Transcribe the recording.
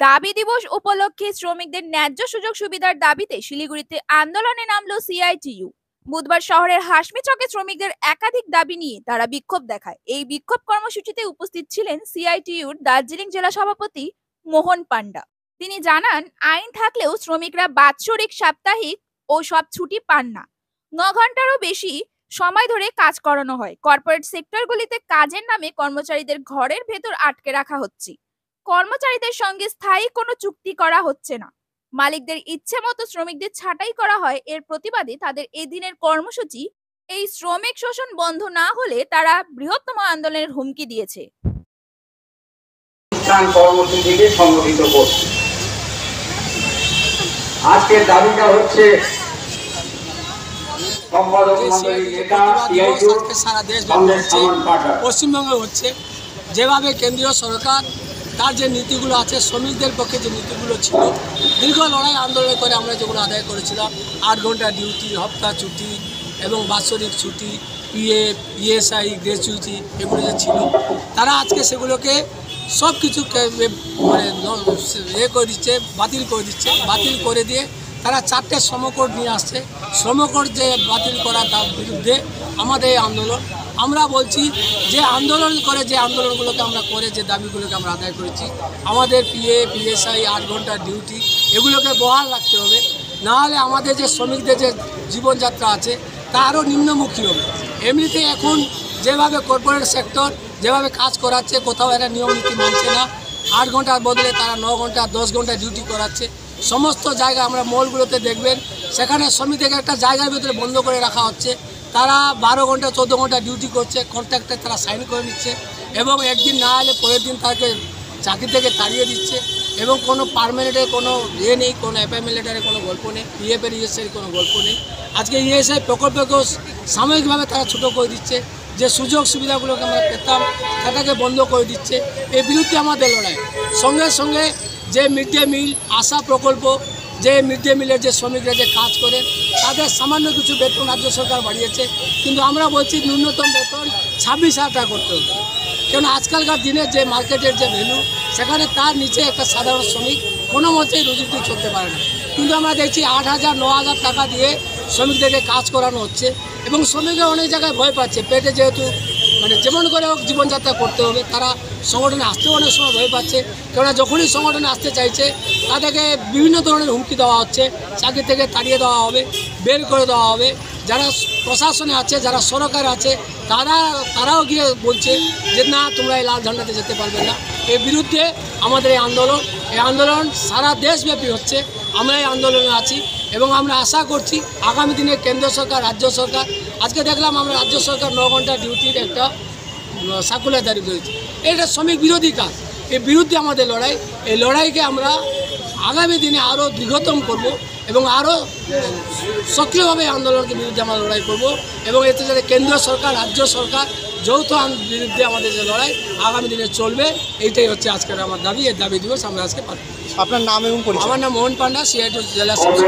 দাবি দিবস উপলক্ষে শ্রমিকদের ন্যায্য সুযোগ সুবিধার দাবিতে শিলিগুড়িতে আন্দোলনে নামলো সিআইটিইউ। বুধবার শহরের হাসমি চকে শ্রমিকদের একাধিক দাবি নিয়ে তারা বিক্ষোভ দেখায়। এই বিক্ষোভ কর্মসূচিতে উপস্থিত ছিলেন সিআইটিইউর দার্জিলিং জেলা সভাপতি মোহন পান্ডা। তিনি জানান, আইন থাকলেও শ্রমিকরা বাৎসরিক, সাপ্তাহিক ও সব ছুটি পান না। 9 ঘন্টারও বেশি সময় ধরে কাজ করানো হয়। কর্পোরেট সেক্টরগুলিতে কাজের নামে কর্মচারীদের ঘরের ভেতর আটকে রাখা হচ্ছে। কর্মচারীদের সঙ্গে স্থায়ী কোনো চুক্তি করা হচ্ছে না। মালিকদের ইচ্ছে মতো শ্রমিকদের ছাঁটাই করা হয়। এর প্রতিবাদে তাদের এদিনের কর্মসূচি। এই শ্রমিক শোষণ বন্ধ না হলে তারা বৃহত্তম আন্দোলনের হুমকি দিয়েছে। কর্মসূচিকে সংগঠিত করছে। আজকের দাবিটা হচ্ছে পশ্চিমবঙ্গে হচ্ছে যেভাবে কেন্দ্রীয় সরকার তার যে নীতিগুলো আছে, শ্রমিকদের পক্ষে যে নীতিগুলো ছিল, দীর্ঘ লড়াই আন্দোলন করে আমরা যেগুলো আদায় করেছিলাম, 8 ঘন্টা ডিউটি, হপ্তাহ ছুটি এবং বাৎসরিক ছুটি, পিএফ, ইএসআই, গ্র্যাচুইটি, এগুলো যে ছিল, তারা আজকে সেগুলোকে সব কিছু মানে করে দিচ্ছে, বাতিল করে দিয়ে তারা 4টে শ্রমকোড নিয়ে আসছে। শ্রমকোড যে বাতিল করা, তার বিরুদ্ধে আমাদের এই আন্দোলন। আমরা বলছি যে আন্দোলন করে, যে আন্দোলনগুলোকে আমরা করে, যে দাবিগুলোকে আমরা আদায় করেছি, আমাদের পিএফ, ইএসআই, 8 ঘন্টা ডিউটি, এগুলোকে বহাল রাখতে হবে। নাহলে আমাদের যে শ্রমিকদের যে জীবনযাত্রা আছে তা আরও নিম্নমুখী হবে। এমনিতে এখন যেভাবে কর্পোরেট সেক্টর যেভাবে কাজ করাচ্ছে, কোথাও এরা নিয়ম নীতি মানছে না। 8 ঘন্টার বদলে তারা 9 ঘন্টা, 10 ঘন্টা ডিউটি করাচ্ছে। সমস্ত জায়গায় আমরা মলগুলোতে দেখবেন, সেখানে শ্রমিকদেরকে একটা জায়গার ভিতরে বন্ধ করে রাখা হচ্ছে। তারা 12 ঘন্টা, 14 ঘন্টা ডিউটি করছে, কন্ট্রাক্টে তারা সাইন করে নিচ্ছে এবং একদিন না এলে পরের দিন তাকে চাকরি থেকে তাড়িয়ে দিচ্ছে এবং কোনো পার্মানেন্টের কোনো নেই, কোনো অ্যাপয়েন্টমেন্ট লেটারের কোনো গল্প নেই, পিএফের ইএসআইয়ের কোনো গল্প নেই। আজকে ইএসআই প্রকল্পকেও সাময়িকভাবে তারা ছোটো করে দিচ্ছে। যে সুযোগ সুবিধাগুলোকে আমরা পেতাম তাটাকে বন্ধ করে দিচ্ছে। এর বিরুদ্ধে আমাদের লড়াই। সঙ্গে সঙ্গে যে মিড ডে মিল, আশা প্রকল্প, যে মিড ডে মিলের যে শ্রমিকরা যে কাজ করে তাদের সামান্য কিছু বেতন রাজ্য সরকার বাড়িয়েছে, কিন্তু আমরা বলছি ন্যূনতম বেতন 26,000 টাকা করতে হবে। কেন আজকালকার দিনে যে মার্কেটের যে ভ্যালু, সেখানে তার নিচে একটা সাধারণ শ্রমিক কোনো মতেই রুজিটি চলতে পারে না। কিন্তু আমরা দেখছি 8,000, 9,000 টাকা দিয়ে শ্রমিকদেরকে কাজ করানো হচ্ছে এবং শ্রমিকরা অনেক জায়গায় ভয় পাচ্ছে। পেটে যেহেতু মানে যেমন করে হোক জীবনযাত্রা করতে হবে, তারা সংগঠনে আসতেও অনেক সময় ভয় পাচ্ছে। কেননা যখনই সংগঠনে আসতে চাইছে তাদেরকে বিভিন্ন ধরনের হুমকি দেওয়া হচ্ছে। চাকরি থেকে তাড়িয়ে দেওয়া হবে, বের করে দেওয়া হবে। যারা প্রশাসনে আছে, যারা সরকার আছে, তারাও গিয়ে বলছে যে না, তোমরা এই লাল ঝান্ডাতে যেতে পারবে না। এর বিরুদ্ধে আমাদের এই আন্দোলন সারা দেশব্যাপী হচ্ছে। আমরা এই আন্দোলনে আছি এবং আমরা আশা করছি আগামী দিনে কেন্দ্র সরকার, রাজ্য সরকার, আজকে দেখলাম আমরা রাজ্য সরকার 9 ঘন্টা ডিউটির একটা সার্কুলার জারি করেছি। এটা শ্রমিক বিরোধী কাজ। এর বিরুদ্ধে আমাদের লড়াই। এই লড়াইকে আমরা আগামী দিনে আরও দীর্ঘতম করব এবং আরও সক্রিয়ভাবে আন্দোলনের বিরুদ্ধে আমরা লড়াই করব এবং এতে যাতে কেন্দ্র সরকার, রাজ্য সরকার যৌথ বিরুদ্ধে আমাদের যে লড়াই আগামী দিনে চলবে, এইটাই হচ্ছে আজকের আমার দাবি। এই দাবি দিবস আমরা আজকে পালন। আপনার নাম এবং পরিচয়? আমার নাম মোহন পান্ডা, সিআইটিইউ জেলা সভাপতি।